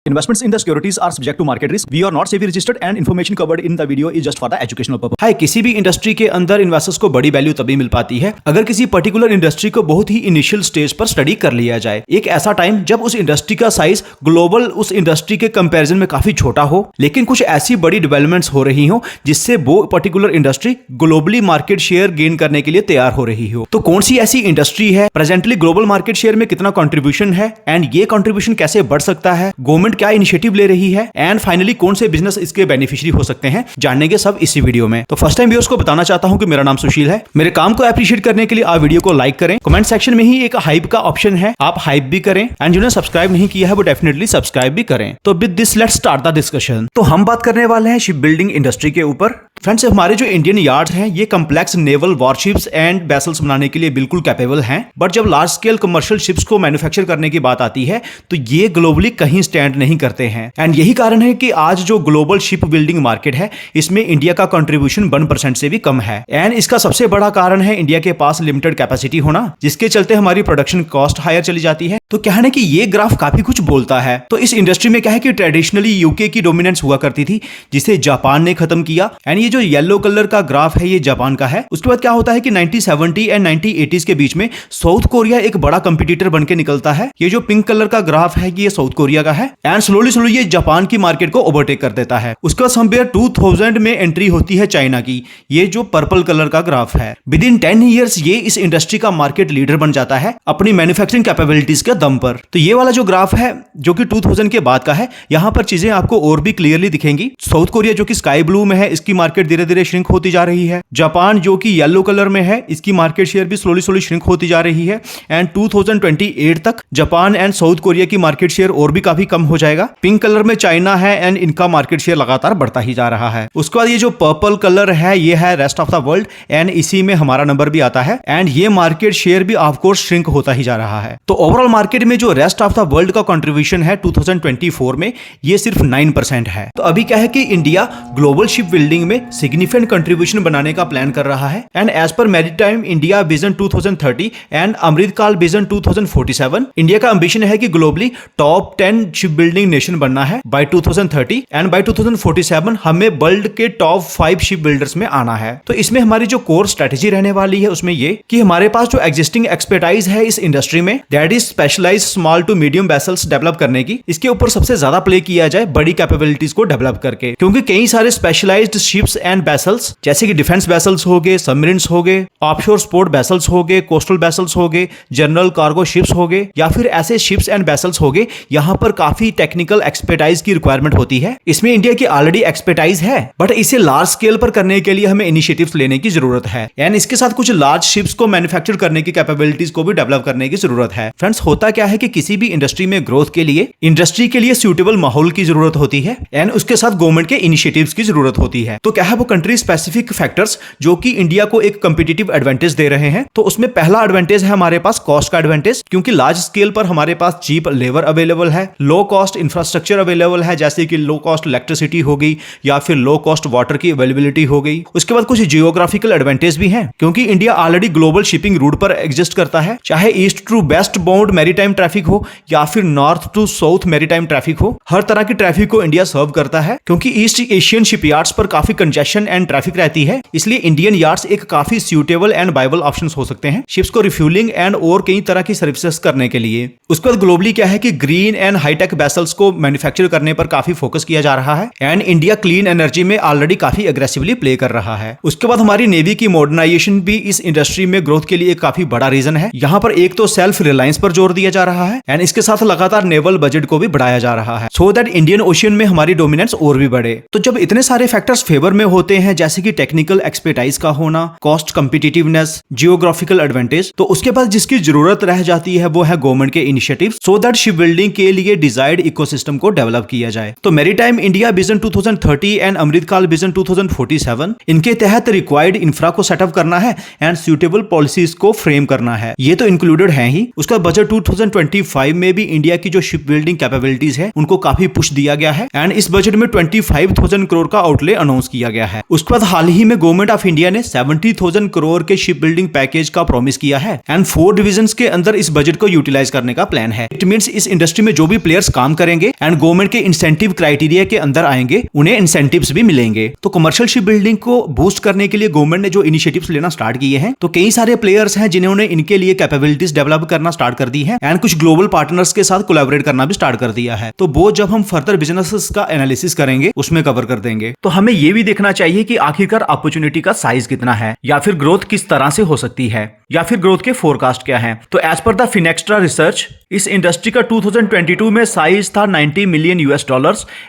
Investments in the securities are subject to market risk. We are not SEBI registered and information covered in the video is just for the educational purpose. हाय, किसी भी industry के अंदर investors को बड़ी value तभी मिल पाती है अगर किसी पर्टिकुलर इंडस्ट्री को बहुत ही इनिशियल स्टेज पर स्टडी कर लिया जाए। एक ऐसा टाइम जब उस इंडस्ट्री का साइज ग्लोबल उस इंडस्ट्री के कंपैरिजन में काफी छोटा हो, लेकिन कुछ ऐसी बड़ी डेवलपमेंट्स हो रही हो जिससे वो particular industry globally market share gain करने के लिए तैयार हो रही हो। तो कौन सी ऐसी इंडस्ट्री है, प्रेजेंटली ग्लोबल मार्केट शेयर में कितना कंट्रीब्यूशन है एंड ये कंट्रीब्यूशन कैसे बढ़ सकता है, गवर्नमेंट क्या इनिशिएटिव ले रही है एंड फाइनली कौन से बिजनेस इसके बेनिफिशियरी हो सकते हैं, जानेंगे सब इसी वीडियो में। तो फर्स्ट टाइम व्यूअर्स को बताना चाहता हूं कि मेरा नाम सुशील है। मेरे काम को अप्रिशिएट करने के लिए आप वीडियो को लाइक करें, कमेंट सेक्शन में ही एक हाइप का ऑप्शन है, आप हाइप भी करें एंड जिन्होंने सब्सक्राइब नहीं किया है वो डेफिनेटली सब्सक्राइब भी करें। तो with this let's start the discussion. तो हम बात करने वाले हैं शिप बिल्डिंग इंडस्ट्री के ऊपर। फ्रेंड्स, हमारे जो इंडियन यार्ड्स हैं ये complex naval warships and vessels बनाने के लिए बिल्कुल कैपेबल हैं, बट जब लार्ज स्केल कमर्शियल शिप्स को मैन्युफैक्चर करने की बात आती है तो ये ग्लोबली कहीं स्टैंड नहीं करते हैं एंड यही कारण है कि आज जो ग्लोबल शिप बिल्डिंग मार्केट है इसमें इंडिया का कंट्रीब्यूशन 1% से भी कम है एंड इसका सबसे बड़ा कारण है इंडिया के पास लिमिटेड कैपेसिटी होना, जिसके चलते हमारी प्रोडक्शन कॉस्ट हायर चली जाती है। तो क्या है ना कि ये ग्राफ काफी कुछ बोलता है। तो इस इंडस्ट्री में क्या है कि ट्रेडिशनली यूके की डोमिनेंस हुआ करती थी जिसे जापान ने खत्म किया एंड ये जो येलो कलर का ग्राफ है ये जापान का है। उसके बाद क्या होता है कि 1970 एंड 1980s के बीच में साउथ कोरिया एक बड़ा कंपटीटर बनके निकलता है। ये जो पिंक कलर का ग्राफ है ये साउथ कोरिया का है एंड स्लोली ये जापान की मार्केट को ओवरटेक कर देता है। उसके बाद समवेयर 2000 में एंट्री होती है चाइना की, ये जो पर्पल कलर का ग्राफ है। विद इन 10 ईयर्स ये इस इंडस्ट्री का मार्केट लीडर बन जाता है अपनी मैन्युफैक्चरिंग कैपेबिलिटीज के दम पर। तो ये वाला जो ग्राफ है जो कि 2000 के बाद का है, यहां पर चीजें आपको और भी क्लियरली दिखेंगी। साउथ कोरिया जो कि स्काई ब्लू में है इसकी मार्केट धीरे धीरे श्रिंक होती जा रही है। जापान जो कि येलो कलर में है इसकी मार्केट शेयर भी स्लोली श्रिंक होती जा रही है एंड 2028 तक जापान एंड साउथ कोरिया की मार्केट शेयर और भी काफी कम हो जाएगा। पिंक कलर में चाइना है एंड इनका मार्केट शेयर लगातार बढ़ता ही जा रहा है। उसके बाद ये जो पर्पल कलर है ये है rest of the world and इसी में हमारा नंबर भी आता है एंड ये मार्केट शेयर भी ऑफ कोर्स श्रिंक होता ही जा रहा है। तो ओवरऑल मार्केट में जो रेस्ट ऑफ द वर्ल्ड का कंट्रीब्यूशन है 2024 में ये सिर्फ 9% है। तो अभी क्या है कि इंडिया ग्लोबल शिप बिल्डिंग में सिग्निफिकेंट कंट्रीब्यूशन बनाने का प्लान कर रहा है एंड एज पर maritime India vision 2030 and Amritkaal vision 2047 India का एम्बिशन है कि globally top 10 ship building nation बनना है बाय 2030 एंड बाय 2047 हमें वर्ल्ड के टॉप 5 शिप बिल्डर्स में आना है। तो इसमें हमारी जो कोर स्ट्रेटेजी रहने वाली है उसमें ये कि हमारे पास जो एग्जिस्टिंग एक्सपर्टाइज है इस इंडस्ट्री में that is specialized small to medium vessels develop करने की, इसके ऊपर सबसे ज्यादा प्ले किया जाए बड़ी कैपेबिलिटीज को डेवलप करके, क्योंकि कई सारे स्पेशलाइज्ड शिप्स एंड वेसल्स जैसे कि डिफेंस वेसल्स हो गए, सबमरीन्स हो गए, ऑफशोर स्पोर्ट वेसल्स हो गए, कोस्टल वेसल्स हो गए, जनरल कार्गो शिप्स हो गए या फिर ऐसे शिप्स एंड वेसल्स हो गए, यहाँ पर काफी टेक्निकल एक्सपर्टाइज की रिक्वायरमेंट होती है। इसमें इंडिया की ऑलरेडी एक्सपर्टाइज है बट इसे लार्ज स्केल पर करने के लिए हमें इनिशिएटिव्स लेने की जरूरत है एंड इसके साथ कुछ लार्ज शिप्स को मैन्युफैक्चर करने की कैपेबिलिटीज को भी डेवलप करने की जरूरत है। फ्रेंड्स, होता क्या है कि किसी भी इंडस्ट्री में ग्रोथ के लिए इंडस्ट्री के लिए सूटेबल माहौल की जरूरत होती है एंड उसके साथ गवर्नमेंट के इनिशिएटिव्स की जरूरत होती है। तो क्या है वो कंट्री स्पेसिफिक फैक्टर्स जो कि इंडिया को एक कंपिटिटिव एडवांटेज दे रहे हैं। तो उसमें पहला एडवांटेज है हमारे पास कॉस्ट का एडवांटेज, क्योंकि लार्ज स्केल पर हमारे पास चीप लेबर अवेलेबल है, लो कॉस्ट इंफ्रास्ट्रक्चर अवेलेबल है जैसे कि लो कॉस्ट इलेक्ट्रिसिटी हो गई या फिर लो कॉस्ट वाटर की अवेलेबिलिटी हो गई। उसके बाद कुछ जियोग्राफिकल एडवांटेज भी हैं क्योंकि India already global shipping route पर एग्जिस्ट करता है, चाहे east to west bound maritime traffic हो या फिर north to south maritime traffic हो, हर तरह की ट्रैफिक को इंडिया सर्व करता है। क्योंकि ईस्ट एशियन शिपयार्ड्स पर काफी कंजेशन एंड ट्रैफिक रहती है, इसलिए इंडियन यार्ड्स एक काफी सूटेबल एंड वायबल ऑप्शंस हो सकते हैं शिप्स को रिफ्यूलिंग एंड और कई तरह की सर्विसेज करने के लिए। उसके बाद ग्लोबली क्या है कि ग्रीन एंड हाईटेक वेसल्स को मैन्युफैक्चर करने पर काफी फोकस किया जा रहा है एंड इंडिया क्लीन एनर्जी में ऑलरेडी काफी अग्रेसिवली प्ले कर रहा है। उसके बाद हमारी नेवी की मॉडर्नाइजेशन भी इस इंडस्ट्री में ग्रोथ के लिए एक काफी बड़ा रीजन है। यहाँ पर एक तो सेल्फ रिलायंस पर जोर दिया जा रहा है एंड इसके साथ लगातार नेवल बजट को भी बढ़ाया जा रहा है सो दैट इंडियन ओशियन में हमारी डोमिनेंस और भी बढ़े। तो जब इतने सारे फैक्टर्स फेवर में होते हैं जैसे कि टेक्निकल एक्सपर्टाइज का होना, कॉस्ट कंपिटिटिवनेस, जियोग्राफिकल एडवांटेज, तो उसके बाद जिसकी जरूरत रह जाती है वो है गवर्नमेंट के initiative so that ship building के लिए डिजायर्ड इकोसिस्टम को डेवलप किया जाए। तो maritime India vision 2030 and Amritkaal vision 2047 इनके तहत रिक्वायर्ड इंफ्रा को सेटअप करना है एंड सूटेबल पॉलिसीज को फ्रेम करना है, ये तो इंक्लूडेड है ही। उसका बजट 2025 में भी इंडिया की जो शिप बिल्डिंग कैपेबिलिटीज है उनको काफी पुश दिया गया है एंड इस बजट में 25,000 करोड़ का आउटले अनाउंस किया गया है। उसके बाद हाल ही में गवर्नमेंट ऑफ इंडिया ने 70,000 करोड़ के शिप बिल्डिंग पैकेज का प्रॉमिस किया है एंड 4 डिविजन्स के अंदर इस बजट को यूटिलाइज करने का प्लान है। इट मींस इस इंडस्ट्री में जो भी प्लेयर्स काम करेंगे एंड गवर्नमेंट के इंसेंटिव क्राइटेरिया के अंदर आएंगे उन्हें इंसेंटिव्स भी मिलेंगे। तो कमर्शियल शिप बिल्डिंग को बूस्ट करने के लिए गवर्नमेंट ने जो इनिशिएटिव्स लेना स्टार्ट किए हैं, तो कई सारे प्लेयर्स हैं जिन्होंने इनके लिए कैपेबिलिटीज डेवलप करना स्टार्ट कर दी है एंड कुछ ग्लोबल पार्टनर्स के साथ कोलैबोरेट करना भी स्टार्ट कर दिया है। तो वो जब हम फर्दर बिजनेसेस का एनालिसिस करेंगे उसमें कवर कर देंगे। तो हमें यह भी देखना चाहिए कि आखिरकार अपॉर्चुनिटी का साइज कितना है, या फिर ग्रोथ किस तरह से हो सकती है, या फिर ग्रोथ के फोरकास्ट क्या हैं। तो एज पर द फिनेक्स्ट्रा रिसर्च इस इंडस्ट्री का 2022 में साइज था $90 मिलियन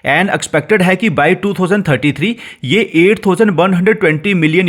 एंड एक्सपेक्टेड है कि बाय 2033 ये $8,120 मिलियन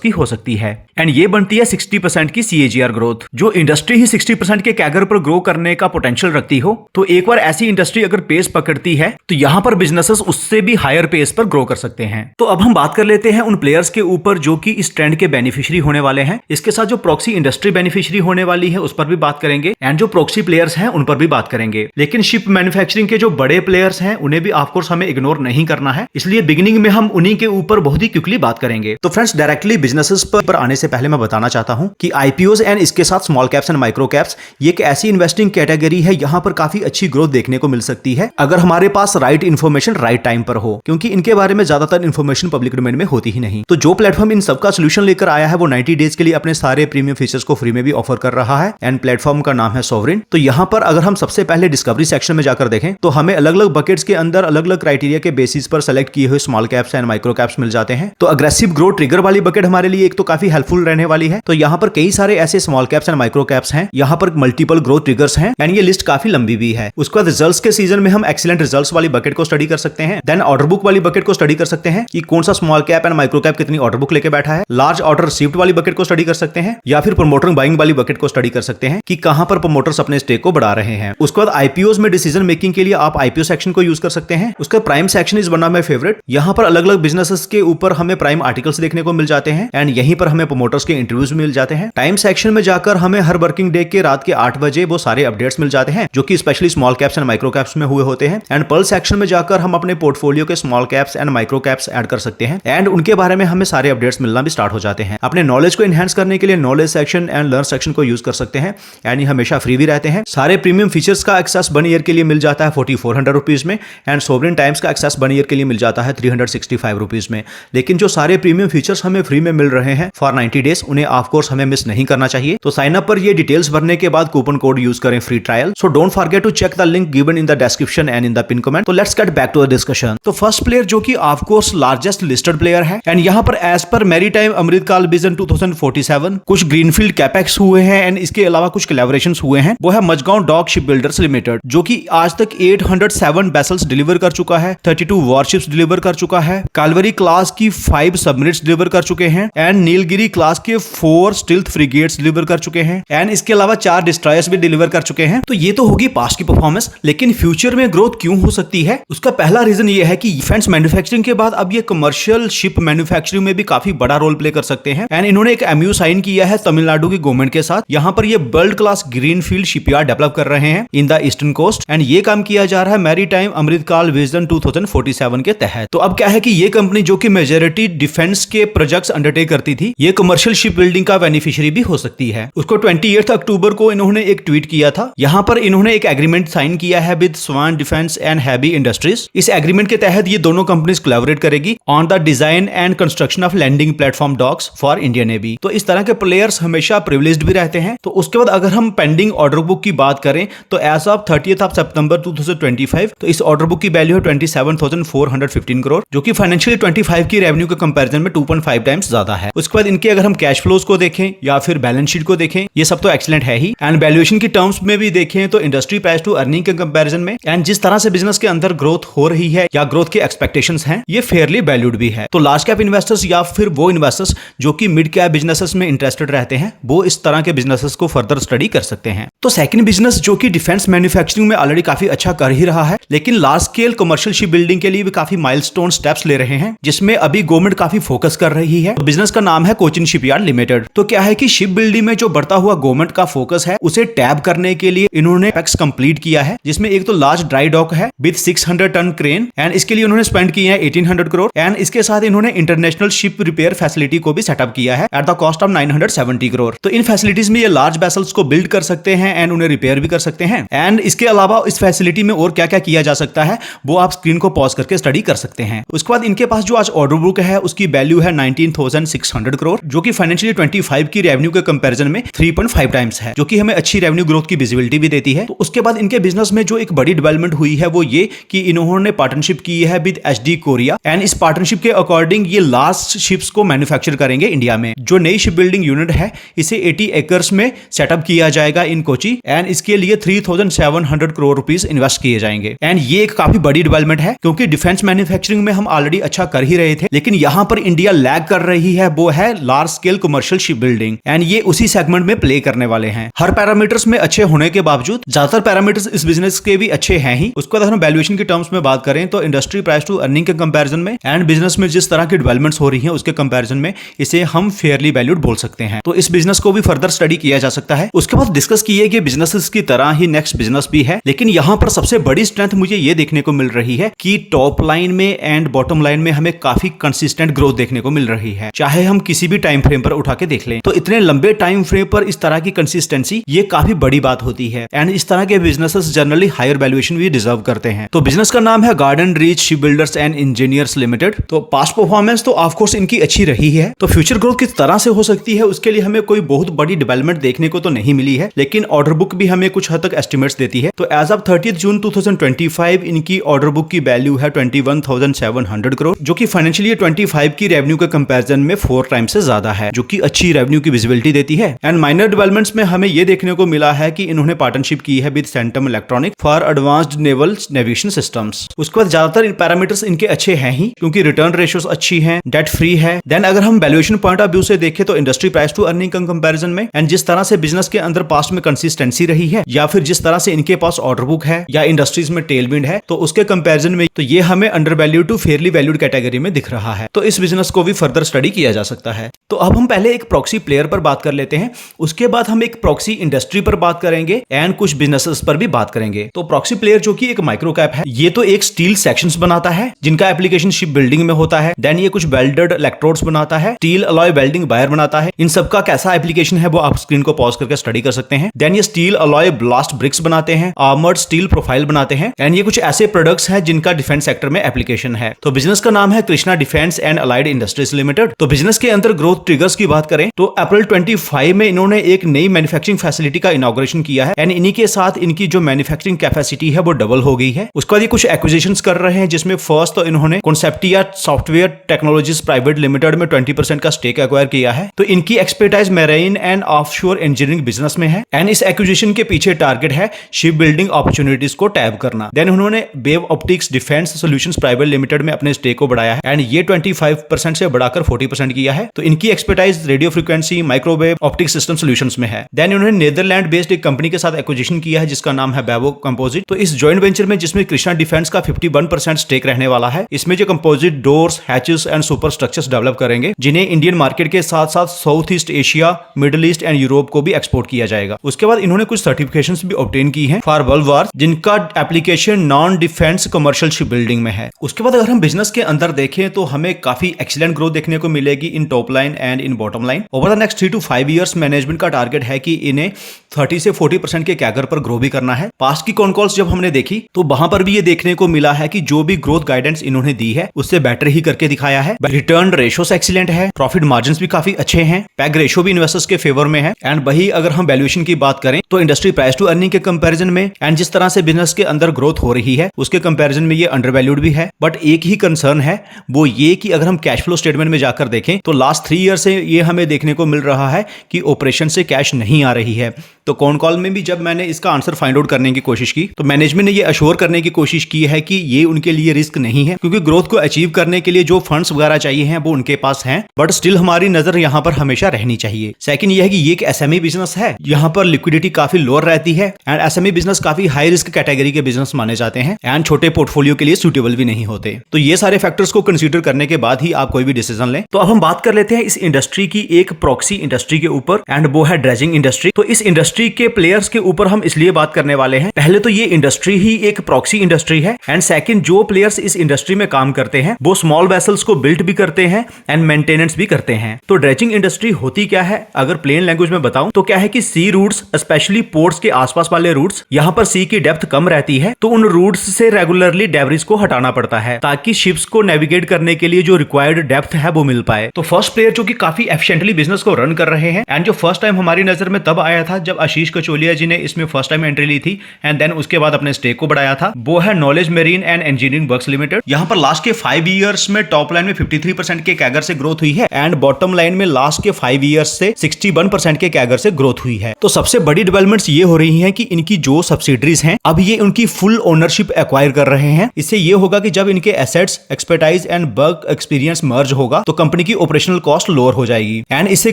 की हो सकती है एंड ये बनती है 60% की CAGR ग्रोथ। जो इंडस्ट्री ही 60% के कैगर पर ग्रो करने का पोटेंशियल रखती हो, तो एक बार ऐसी इंडस्ट्री अगर पेस पकड़ती है तो यहां पर बिजनेसेस उससे भी हायर पेस पर ग्रो कर सकते हैं। तो अब हम बात कर लेते हैं उन प्लेयर्स के ऊपर जो कि इस ट्रेंड के बेनिफिशियरी होने वाले हैं। इसके साथ जो प्रॉक्सी इंडस्ट्री बेनिफिशियरी होने वाली है उस पर भी बात करेंगे एंड जो प्रॉक्सी प्लेयर्स हैं उन पर भी बात करेंगे। लेकिन शिप मैन्युफैक्चरिंग के जो बड़े प्लेयर्स हैं उन्हें भी ऑफ कोर्स हमें इग्नोर नहीं करना है, इसलिए बिगिनिंग में हम उन्हीं के ऊपर बहुत ही क्विकली बात करेंगे। तो फ्रेंड्स, डायरेक्टली बिजनेसेस पर आने से पहले मैं बताना चाहता हूं कि आईपीओज एंड इसके साथ small caps and micro caps ये एक ऐसी इन्वेस्टिंग कैटेगरी है, यहां पर काफी अच्छी ग्रोथ देखने को मिल सकती है अगर हमारे पास राइट इन्फॉर्मेशन राइट टाइम पर हो, क्योंकि इनके बारे में ज्यादातर इन्फॉर्मेशन पब्लिक डोमेन में होती ही नहीं। तो जो प्लेटफॉर्म इन सबका सोल्यूशन लेकर आया है वो 90 डेज के लिए अपने सारे प्रीमियम फीचर्स को फ्री में भी ऑफर कर रहा है एंड प्लेटफॉर्म का नाम है सोवरिन। तो यहां पर अगर हम सबसे पहले डिस्कवरी सेक्शन में जाकर देखें तो हमें अलग अलग बकेट्स के अंदर अलग अलग क्राइटेरिया के बेसिस पर सेलेक्ट किए हुए small caps and micro caps मिल जाते हैं। तो अग्रेसिव ग्रोथ ट्रिगर वाली बकेट हमारे लिए एक तो काफी हेल्पफुल रहने वाली है। तो यहाँ पर कई सारे ऐसे small caps and micro caps हैं, यहाँ पर मल्टीपल ग्रोथ ट्रिगर्स हैं एंड ये लिस्ट काफी लंबी भी है। उसके बाद रिजल्ट्स के सीजन में हम एक्सीलेंट रिजल्ट्स वाली बकेट को स्टडी कर सकते हैं, देन ऑर्डर बुक वाली बकेट को स्टडी कर सकते हैं कि कौन सा small cap and micro cap कितनी ऑर्डर बुक लेके बैठा है, लार्ज ऑर्डर रिसीव्ड वाली बकेट को स्टडी कर सकते हैं, या फिर प्रमोटर बाइंग वाली बकेट को स्टडी कर सकते हैं कि कहां पर प्रमोटर्स अपने स्टेक को बढ़ा रहे हैं। उसके बाद आईपीओज में डिसीजन मेकिंग के लिए आप आईपीओ सेक्शन को यूज कर सकते हैं। उसका prime section is one of my favourite. यहाँ पर अलग अलग बिजनेसेस के ऊपर हमें प्राइम आर्टिकल्स देखने को मिल जाते हैं एंड यहीं पर हमें प्रमोटर्स के इंटरव्यूज मिल जाते हैं। टाइम सेक्शन में जाकर हमें हर वर्किंग डे के रात के 8 बजे वो सारे अपडेट्स मिल जाते हैं जो कि specially small caps and micro caps में हुए होते हैं एंड पर्ल सेक्शन में जाकर हम अपने पोर्टफोलियो के small caps and micro caps add कर सकते हैं एंड उनके बारे में हमें सारे अपडेट्स मिलना भी स्टार्ट हो जाते हैं। अपने नॉलेज को एनहांस करने के लिए knowledge section and learn section को यूज कर सकते हैं एंड ये हमेशा फ्री भी रहते हैं। सारे प्रीमियम फीचर्स का एक्सेस 1 ईयर के लिए मिल जाता है 4400 रुपीज में एंड सोवरिन टाइम्स का एक्सेस 1 ईयर के लिए मिल जाता है 365 रुपीज में। लेकिन जो सारे प्रीमियम फीचर्स हमें फ्री में मिल रहे हैं फॉर 90 डेज उन्हें ऑफ कोर्स हमें मिस नहीं करना चाहिए। तो साइन अप पर ये डिटेल्स भरने के बाद कूपन कोड यूज करें free trial. So don't forget to check the link given in the description and in the pin comment. तो let's get back to the discussion. तो फर्स्ट प्लेयर जो कि of course largest listed player है and यहाँ पर as पर maritime अमृतकाल vision 2047 कुछ greenfield capex हुए हैं एंड इसके अलावा कुछ कोलैबोरेशंस हुए हैं। वो है Mazagon dock ship builders limited जो कि आज तक 807 वेसल्स डिलीवर कर चुका है, 32 वॉरशिप्स डिलीवर कर चुका है, कालवरी क्लास की 5 सबमरीन्स डिलीवर कर चुके हैं एंड नीलगिरी क्लास के 4 स्टिल्थ फ्रिगेट्स डिलीवर कर चुके हैं एंड इसके अलावा 4 डिस्ट्रॉयर्स भी डिलीवर कर चुके हैं। तो ये तो होगी पास्ट की परफॉर्मेंस, लेकिन फ्यूचर में ग्रोथ क्यों हो सकती है उसका पहला रीजन ये है कि डिफेंस मैन्युफैक्चरिंग के बाद अब ये कमर्शियल शिप मैन्युफैक्चरिंग में भी काफी बड़ा रोल प्ले कर सकते हैं एंड इन्होंने एक MOU साइन किया है तमिलनाडु की गवर्नमेंट के साथ। यहाँ पर ये world class greenfield shipyard develop कर रहे हैं in the eastern coast and ये काम किया जा रहा है मैरीटाइम अमृतकाल विजन 2047 के तहत। तो अब क्या है कि ये कंपनी जो कि मेजॉरिटी डिफेंस के प्रोजेक्ट्स अंडरटेक करती थी, ये कमर्शियल शिप बिल्डिंग का बेनिफिशियरी भी हो सकती है। उसको 28 अक्टूबर को इन्होंने एक ट्वीट किया था। यहाँ पर इन्होंने एक एग्रीमेंट साइन किया है with swan defence and heavy industries. इस एग्रीमेंट के तहत ये दोनों कंपनीज कोलैबोरेट करेगी on the design and construction of landing platform docks for Indian navy. तो इस तरह के प्लेयर्स हमेशा प्रिविलेज्ड भी रहते हैं। तो उसके बाद अगर हम पेंडिंग ऑर्डर बुक की बात करें तो एज ऑफ 30th ऑफ सितंबर 2025 तो इस ऑर्डर बुक की वैल्यू है 27,415 करोड़ जो कि फाइनेंशियली 25 की रेवेन्यू के कंपैरिजन में 2.5 टाइम्स ज्यादा है। उसके बाद इनके अगर हम कैश फ्लोज को देखें या फिर बैलेंस शीट को देखें, ये सब तो एक्सीलेंट है ही एंड वैल्यूएशन की टर्म्स में भी देखें तो इंडस्ट्री प्राइस टू अर्निंग के कंपैरिजन में एंड जिस तरह से बिजनेस के अंदर ग्रोथ हो रही है या ग्रोथ के एक्सपेक्टेशंस हैं, ये फेयरली वैल्यूड भी है। तो लार्ज कैप इन्वेस्टर्स या फिर वो इन्वेस्टर्स जो कि मिड कैप बिजनेसेस में इंटरेस्टेड रहते रहते हैं वो इस तरह के बिजनेसेस को फर्दर स्टडी कर सकते हैं। तो सेकंड बिजनेस जो कि डिफेंस मैन्युफैक्चरिंग में ऑलरेडी काफी अच्छा कर ही रहा है, लेकिन large scale commercial ship building के लिए भी काफी माइलस्टोन स्टेप्स ले रहे हैं, जिसमें अभी गवर्नमेंट काफी फोकस कर रही है। बिजनेस का नाम है कोचिन शिपयार्ड लिमिटेड। तो क्या है कि शिप बिल्डिंग में जो बढ़ता हुआ गवर्नमेंट का फोकस है उसे टैप करने के लिए इन्होंने पैक्स कंप्लीट किया है, जिसमें एक तो लार्ज ड्राई डॉक है विद 600 टन क्रेन एंड इसके लिए उन्होंने स्पेंड किया है 1800 करोड़ एंड इसके साथ इन्होंने इंटरनेशनल शिप रिपेयर फैसिलिटी को भी सेटअप किया है at the cost of 970 crore. तो इन फैसिलिटीज में ये लार्ज वेसल्स को बिल्ड कर सकते हैं एंड उन्हें रिपेयर भी कर सकते हैं। एंड इसके अलावा इस फैसिलिटी में और क्या क्या किया जा सकता है वो आप स्क्रीन को पॉज करके स्टडी कर सकते हैं। उसके बाद इनके पास जो आज ऑर्डर बुक है उसकी वैल्यू है 19,600 करोड़, जो कि फाइनेंशियली 25 की रेवेन्यू के कंपैरिजन में 3.5 टाइम्स है, जो कि हमें अच्छी रेवेन्यू ग्रोथ की विजिबिलिटी भी देती है। तो उसके बाद इनके बिजनेस में जो एक बड़ी डेवलपमेंट हुई है वो ये कि इन्होंने पार्टनरशिप की है विद HD कोरिया एंड इस पार्टनरशिप के अकॉर्डिंग ये लार्ज शिप्स को मैन्युफैक्चर करेंगे इंडिया में। जो नई शिप बिल्डिंग यूनिट है इसे 80 एकर्स में सेटअप किया जाएगा इन कोची एंड इसके लिए 3,700 करोड़ रुपीस इन्वेस्ट किए जाएंगे। एंड ये एक काफी बड़ी डेवलपमेंट है क्योंकि डिफेंस मैन्युफैक्चरिंग में हम ऑलरेडी अच्छा कर ही रहे थे, लेकिन यहां पर इंडिया लैग कर रही है, वो है large scale commercial ship building and ये उसी सेगमेंट में प्ले करने वाले हैं। हर पैरामीटर्स में अच्छे होने के बावजूद ज्यादातर पैरामीटर्स इस बिजनेस के भी अच्छे हैं ही। उसके बाद अगर हम वैल्यूएशन की टर्म्स में बात करें तो इंडस्ट्री प्राइस टू अर्निंग के कंपैरिजन में एंड बिजनेस में जिस तरह की डेवलपमेंट्स हो रही है उसके कंपैरिजन में इसे हम फेयरली वैल्यूड बोल सकते हैं। तो इस बिजनेस को भी फर्दर स्टडी किया जा सकता है। उसके बाद डिस्कस किए गए बिजनेसेस की तरह ही नेक्स्ट बिजनेस भी है, लेकिन यहां पर सबसे बड़ी स्ट्रेंथ मुझे ये देखने को मिल रही है कि टॉप लाइन में एंड बॉटम लाइन में हमें काफी कंसिस्टेंट ग्रोथ देखने को मिल रही है, चाहे हम किसी भी टाइम फ्रेम पर उठा के देख लें। तो इतने लंबे टाइम फ्रेम पर इस तरह की कंसिस्टेंसी ये काफी बड़ी बात होती है एंड इस तरह के बिजनेसेस जनरली हायर वैल्यूएशन भी डिजर्व करते हैं। तो बिजनेस का नाम है garden reach ship builders and engineers limited. तो पास्ट परफॉर्मेंस तो ऑफ कोर्स इनकी अच्छी रही है, तो फ्यूचर ग्रोथ किस तरह से हो सकती है उसके लिए हमें कोई बहुत बड़ी डेवलपमेंट देखने को तो नहीं मिली है, लेकिन ऑर्डर बुक भी हमें कुछ हद तक एस्टिमेट्स देती है। तो एज ऑफ 30 जून 2025 इनकी ऑर्डर बुक की वैल्यू है 21,700 करोड़, जो कि फाइनेंशियली 25 की रेवेन्यू के कंपैरिजन में 4 टाइम्स से ज्यादा है, जो कि अच्छी रेवेन्यू की विजिबिलिटी देती है। एंड माइनर डेवलपमेंट्स में हमें यह देखने को मिला है कि इन्होंने पार्टनरशिप की है with centum electronic for advanced naval navigation systems. उसके बाद ज्यादातर पैरामीटर्स इनके अच्छे हैं ही क्योंकि रिटर्न रेशियोस अच्छी हैं, डेट फ्री है। देन अगर हम वैल्यूएशन पॉइंट ऑफ व्यू से देखें तो इंडस्ट्री प्राइस टू अर्निंग का कंपैरिजन में एंड जिस तरह से बिजनेस के अंदर पास्ट में कंसिस्टेंसी रही है या फिर जिस तरह से इनके पास ऑर्डर बुक है या इंडस्ट्रीज में टेलविंड है, तो उसके कंपैरिजन में तो ये हमें under value to fairly valued category में दिख रहा है। तो इस बिजनेस को भी फर्दर स्टडी किया जा सकता है। तो अब हम पहले एक प्रॉक्सी प्लेयर पर बात कर लेते हैं, उसके बाद हम एक प्रॉक्सी इंडस्ट्री पर बात करेंगे एंड कुछ बिजनेसेस पर भी बात करेंगे। तो प्रॉक्सी प्लेयर जो कि एक माइक्रो कैप है, ये तो एक स्टील सेक्शंस बनाता है जिनका एप्लीकेशन शिप बिल्डिंग में होता है। देन ये कुछ वेल्डेड इलेक्ट्रोड्स बनाता है, स्टील अलॉय वेल्डिंग वायर बनाता है। इन सब का कैसा एप्लीकेशन है वो आप स्क्रीन को पॉज करके स्टडी कर सकते हैं। देन ये स्टील अलॉय ब्लास्ट ब्रिक्स बनाते हैं, आर्मर्ड स्टील प्रोफाइल बनाते हैं एंड ये कुछ ऐसे प्रोडक्ट्स हैं जिनका डिफेंस सेक्टर में एप्लीकेशन है। तो बिजनेस का नाम है Krishna defence and allied industries limited. तो बिजनेस के अंदर ग्रोथ ट्रिगर्स की बात करें तो अप्रैल 25 में इन्होंने एक नई मैन्युफैक्चरिंग फैसिलिटी का इनॉग्रेशन किया है एंड इन्हीं के साथ इनकी जो मैन्युफैक्चरिंग कैपेसिटी है वो डबल हो गई है। उसके बाद ये कुछ एक्विजिशंस कर रहे हैं, जिसमें फर्स्ट तो इन्होंने कॉन्सेप्टिया सॉफ्टवेयर टेक्नोलॉजीज प्राइवेट लिमिटेड में 20% का स्टेक एक्वायर किया है। तो इनकी expertise marine and offshore engineering business में है एंड इस एक्विजिशन के पीछे टारगेट है शिप बिल्डिंग अपॉर्चुनिटीज को टैप करना। देन उन्होंने wave optics defence solutions private limited में अपने स्टेक को बढ़ाया है एंड ये 25% से बढ़ाकर 40% किया है। तो इनकी expertise radio frequency microwave optic system solutions में है। देन उन्होंने नीदरलैंड बेस्ड एक कंपनी के साथ एक्विजिशन किया है जिसका नाम है बैवो कंपोजिट। तो इस जॉइंट वेंचर में जिसमें कृष्णा डिफेंस का 51% स्टेक रहने वाला है, इसमें जो composite doors, hatches and super structures develop करेंगे जिन्हें इंडियन मार्केट के साथ साथ south east Asia, middle east and Europe को भी एक्सपोर्ट किया जाएगा। उसके बाद इन्होंने कुछ सर्टिफिकेशंस भी ऑब्टेन की हैं फॉर वर्ल्ड वार, जिनका application non defence commercial ship building में है। उसके बाद अगर हम बिजनेस के अंदर देखें तो हमें काफी एक्सीलेंट ग्रोथ देखने को मिलेगी in top line and in bottom line. Over the next 3 to 5 years management का टारगेट है कि इन्हें 30 से 40% के कैगर पर ग्रो भी करना है। पास्ट की कॉन कॉल्स जब हमने देखी तो वहां पर भी ये देखने को मिला है कि जो भी ग्रोथ गाइडेंस इन्होंने दी है उससे बेटर ही करके दिखाया है। रिटर्न रेशियोस एक्सीलेंट है, प्रॉफिट मार्जिन्स भी काफी अच्छे हैं, पैग रेशियो भी इन्वेस्टर्स के फेवर में है एंड वही अगर हम वैल्यूएशन की बात करें तो इंडस्ट्री प्राइस टू अर्निंग के कंपैरिजन में एंड जिस तरह से बिजनेस के अंदर ग्रोथ हो रही है उसके कंपैरिजन में ये अंडर वैल्यूड भी है। बट एक ही कंसर्न है, वो ये कि अगर हम कैश फ्लो स्टेटमेंट में जाकर देखें तो लास्ट 3 ईयर से ये हमें देखने को मिल रहा है कि ऑपरेशन से कैश नहीं आ रही है। तो कॉन कॉल में भी जब मैंने इसका आंसर फाइंड आउट करने की कोशिश की तो मैनेजमेंट ने ये अश्योर करने की कोशिश की है कि ये उनके लिए रिस्क नहीं है, क्योंकि ग्रोथ को अचीव करने के लिए जो फंड्स वगैरह चाहिए हैं वो उनके पास हैं, बट स्टिल हमारी नजर यहाँ पर हमेशा रहनी चाहिए। सेकंड ये है कि ये एक एसएमई बिजनेस है, यहाँ पर लिक्विडिटी काफी लोअर रहती है एंड एसएमई बिजनेस काफी हाई रिस्क कैटेगरी के बिजनेस माने जाते हैं एंड छोटे पोर्टफोलियो के लिए सूटेबल भी नहीं होते। तो ये सारे फैक्टर्स को कंसीडर करने के बाद ही आप कोई भी डिसीजन लें। तो अब हम बात कर लेते हैं इस इंडस्ट्री की एक प्रॉक्सी इंडस्ट्री के ऊपर एंड वो है ड्रेजिंग इंडस्ट्री। तो इस इंडस्ट्री के प्लेयर्स के ऊपर हम इसलिए बात करने वाले हैं, पहले तो ये इंडस्ट्री ही एक प्रॉक्सी इंडस्ट्री है एंड सेकंड जो प्लेयर्स इस इंडस्ट्री में काम करते हैं वो स्मॉल वेसल्स को बिल्ड भी करते हैं एंड मेंटेनेंस भी करते हैं। तो ड्रेजिंग इंडस्ट्री होती क्या है, अगर प्लेन लैंग्वेज में बताऊं तो क्या है कि सी रूट्स स्पेशली पोर्ट्स के आसपास वाले रूट्स, यहाँ पर सी की डेप्थ कम रहती है तो उन रूट्स से रेगुलरली डेब्रिस को हटाना पड़ता है ताकि शिप्स को नेविगेट करने के लिए जो रिक्वायर्ड डेप्थ है वो मिल पाए। तो फर्स्ट प्लेयर जो कि काफी एफिशिएंटली बिजनेस को रन कर रहे हैं एंड जो फर्स्ट टाइम हमारी नजर में तब आया था जब आशीष कचोलिया जी ने इसमें फर्स्ट टाइम एंट्री ली थी एंड देन उसके बाद अपने स्टेक को बढ़ाया था, वो है knowledge marine and engineering works limited. यहाँ पर लास्ट के 5 इयर्स में टॉप लाइन में 53% के कैगर से ग्रोथ हुई है एंड बॉटम लाइन में लास्ट के 5 इयर्स से 61% के कैगर से ग्रोथ हुई है। तो सबसे बड़ी डेवलपमेंट्स ये हो रही हैं कि इनकी जो सब्सिडरीज हैं अब ये उनकी फुल ओनरशिप एक्वायर कर रहे हैं। इससे ये होगा कि जब इनके assets, expertise and work experience merge होगा तो कंपनी की ऑपरेशनल कॉस्ट लोअर हो जाएगी एंड इससे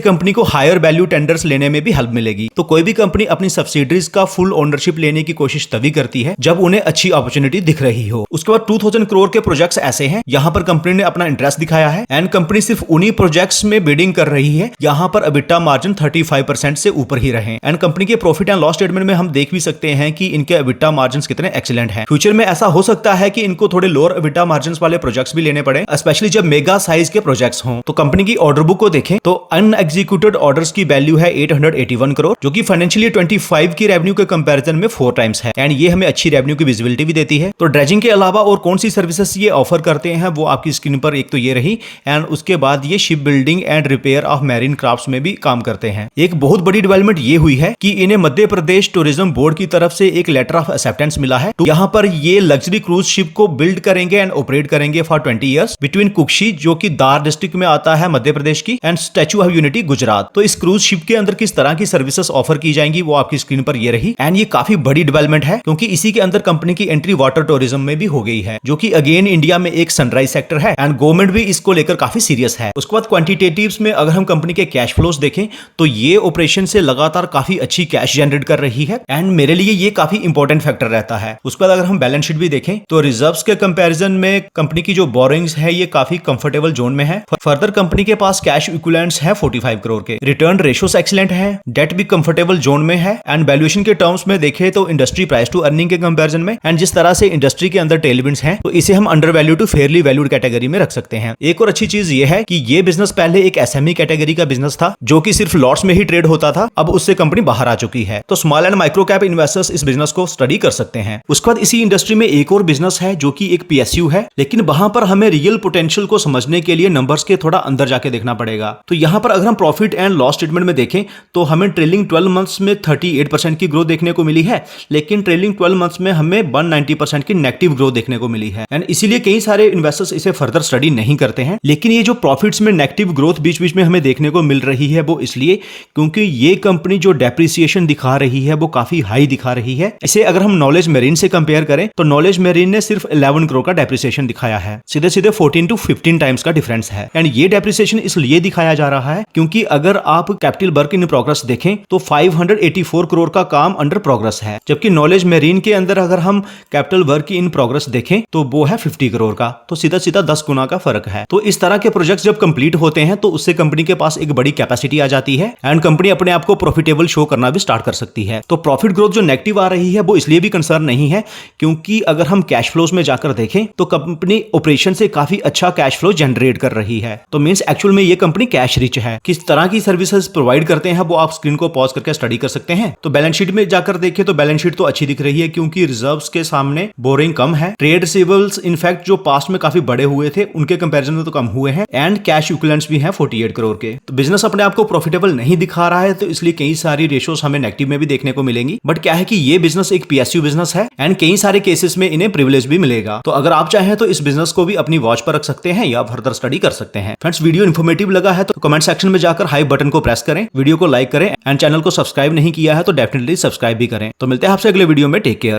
कंपनी को हायर वैल्यू टेंडर्स लेने में भी हेल्प मिलेगी। तो कोई भी कंपनी अपनी सब्सिडरीज का फुल ओनरशिप लेने की कोशिश तभी करती है जब उन्हें अच्छी अपॉर्चुनिटी दिख रही हो। उसके बाद 2000 करोड़ के प्रोजेक्ट्स ऐसे हैं यहाँ पर कंपनी ने अपना इंटरेस्ट दिखाया है एंड कंपनी सिर्फ उन्हीं प्रोजेक्ट्स में बिडिंग कर रही है यहाँ पर एबिटा मार्जिन 35% से ऊपर ही रहे एंड कंपनी के प्रॉफिट एंड लॉस स्टेटमेंट में हम देख भी सकते हैं कि इनके एबिटा मार्जिन कितने एक्सीलेंट हैं। फ्यूचर में ऐसा हो सकता है कि इनको थोड़े लोअर एबिटा मार्जिन वाले प्रोजेक्ट्स भी लेने पड़े, स्पेशली जब मेगा साइज के प्रोजेक्ट्स हों। तो कंपनी की ऑर्डर बुक को देखें तो अनएग्जीक्यूटेड ऑर्डर्स की वैल्यू है 881 करोड़ जो कि फाइनेंशियली 25 की रेवेन्यू के कंपैरिजन में 4 टाइम्स है एंड ये हमें अच्छी रेवेन्यू की विजिबिलिटी भी देती है। तो ड्रेजिंग के अलावा और कौन सी सर्विसेज ये ऑफर करते हैं वो आपकी स्क्रीन पर एक तो ये रही एंड उसके बाद ये ship building and repair of marine crafts में भी काम करते हैं। एक बहुत बड़ी डेवलपमेंट ये हुई है कि इन्हें मध्य प्रदेश टूरिज्म बोर्ड की तरफ से एक लेटर ऑफ एक्सेप्टेंस मिला है। तो यहाँ पर ये लग्जरी क्रूज शिप को बिल्ड करेंगे एंड ऑपरेट करेंगे फॉर 20 इयर्स बिटवीन कुक्षी जो कि दार डिस्ट्रिक्ट में आता है मध्य प्रदेश की and statue of unity Gujarat. तो इस क्रूज शिप के अंदर किस तरह की सर्विसेज ऑफर की जाएंगी वो आपकी स्क्रीन पर ये रही एंड ये काफी बड़ी डेवलपमेंट है क्योंकि इसी के अंदर कंपनी की एंट्री वाटर टूरिज्म में भी हो गई है जो कि अगेन इंडिया में एक सनराइज सेक्टर है एंड गवर्नमेंट भी इसको लेकर काफी सीरियस है। उसके बाद क्वांटिटेटिव्स में अगर हम कंपनी के कैश फ्लोज देखें तो ये ऑपरेशन से लगातार काफी अच्छी कैश जनरेट कर रही है एंड मेरे लिए ये काफी इंपॉर्टेंट फैक्टर रहता है। उसके बाद अगर हम बैलेंस शीट भी देखें तो रिजर्व्स के कंपैरिजन में कंपनी की जो बोरिंग्स है ये काफी कंफर्टेबल जोन में है। फर्दर कंपनी के पास कैश इक्विवेलेंट्स है 45 करोड़ के, रिटर्न रेशियोस एक्सीलेंट है, डेट भी कंफर्टेबल जोन में है एंड वैल्यूएशन के टर्म्स में देखें तो इंडस्ट्री प्राइस टू अर्निंग के कंपैरिजन में एंड जिस तरह से इंडस्ट्री के अंदर टेलविंड्स हैं तो इसे हम under value to fairly valued category में रख सकते हैं। एक और अच्छी चीज ये है कि ये बिजनेस पहले एक एसएमई कैटेगरी का बिजनेस था जो कि सिर्फ लॉट्स में ही ट्रेड होता था, अब उससे कंपनी बाहर आ चुकी है। तो small and micro cap investors इस बिजनेस को स्टडी कर सकते हैं। उसके बाद इसी इंडस्ट्री में एक और बिजनेस है जो कि एक पीएसयू है, लेकिन वहां पर हमें रियल पोटेंशियल को समझने के लिए नंबर्स के थोड़ा अंदर जाके देखना पड़ेगा। तो यहाँ पर अगर हम प्रॉफिट एंड लॉस स्टेटमेंट में देखें तो हमें ट्रेलिंग 12 मंथ्स में 38% की ग्रोथ देखने को मिली है, लेकिन ट्रेलिंग 12 मंथ्स में हमें 190% की नेगेटिव ग्रोथ देखने को मिली है एंड इसीलिए कई सारे इन्वेस्टर्स इसे फर्दर स्टडी नहीं करते हैं। लेकिन ये जो प्रॉफिट्स में नेगेटिव ग्रोथ बीच बीच में हमें देखने को मिल रही है वो इसलिए क्योंकि ये कंपनी जो डेप्रिसिएशन दिखा रही है वो काफी हाई दिखा रही है। इसे अगर हम नॉलेज मेरीन से कंपेयर करें तो नॉलेज मेरीन ने सिर्फ 11 करोड़ का डेप्रिसिएशन दिखाया है, सीधे सीधे 14 to 15 टाइम्स का डिफरेंस है एंड ये डेप्रिसिएशन इसलिए दिखाया जा रहा है क्योंकि अगर आप कैपिटल वर्क इन प्रोग्रेस देखें तो 584 करोड़ का काम अंडर प्रोग्रेस है, जबकि नॉलेज मेरीन के अंदर अगर हम कैपिटल वर्क इन प्रोग्रेस देखें तो वो है 50 करोड़ का, तो सीधा सीधा 10 गुना का फर्क है। तो इस तरह के प्रोजेक्ट्स जब कंप्लीट होते हैं तो उससे कंपनी के पास एक बड़ी कैपेसिटी आ जाती है एंड कंपनी अपने आप को प्रॉफिटेबल शो करना भी स्टार्ट कर सकती है। तो प्रॉफिट ग्रोथ जो नेगेटिव आ रही है वो इसलिए भी कंसर्न नहीं है क्योंकि अगर हम कैश फ्लोज में जाकर देखें तो कंपनी ऑपरेशन से काफी अच्छा कैश फ्लो जनरेट कर रही है। तो मींस एक्चुअल में ये कंपनी कैश रिच है। किस तरह की सर्विसेज प्रोवाइड करते हैं वो आप स्क्रीन को पॉज करके स्टडी कर सकते हैं। तो बैलेंस शीट में जाकर देखें तो बैलेंस शीट तो अच्छी दिख रही है क्योंकि रिजर्व्स के सामने बोरिंग कम है, ट्रेड रिसीवेबल्स इनफैक्ट जो पास्ट में काफी बड़े हुए थे उनके कंपैरिजन में तो कम हुए हैं एंड कैश इक्विवेलेंट्स भी हैं 48 करोड़ के। तो बिजनेस अपने आप को प्रॉफिटेबल नहीं दिखा रहा है तो इसलिए कई सारी रेशियोज हमें नेगेटिव में भी देखने को मिलेंगी। बट क्या है कि ये बिजनेस एक पीएसयू बिजनेस है एंड कई सारे केसेस में इन्हें प्रिविलेज भी मिलेगा। तो अगर आप चाहें तो इस बिजनेस को भी अपनी वॉच पर रख सकते हैं या फर्दर स्टडी कर सकते हैं। फ्रेंड्स, वीडियो इन्फॉर्मेटिव लगा है तो कमेंट सेक्शन में जाकर हाई बटन को प्रेस करें, वीडियो को लाइक करें एंड चैनल को सब्सक्राइब नहीं किया है तो डेफिनेटली सब्सक्राइब भी करें। तो मिलते हैं आपसे अगले वीडियो में, टेक केयर।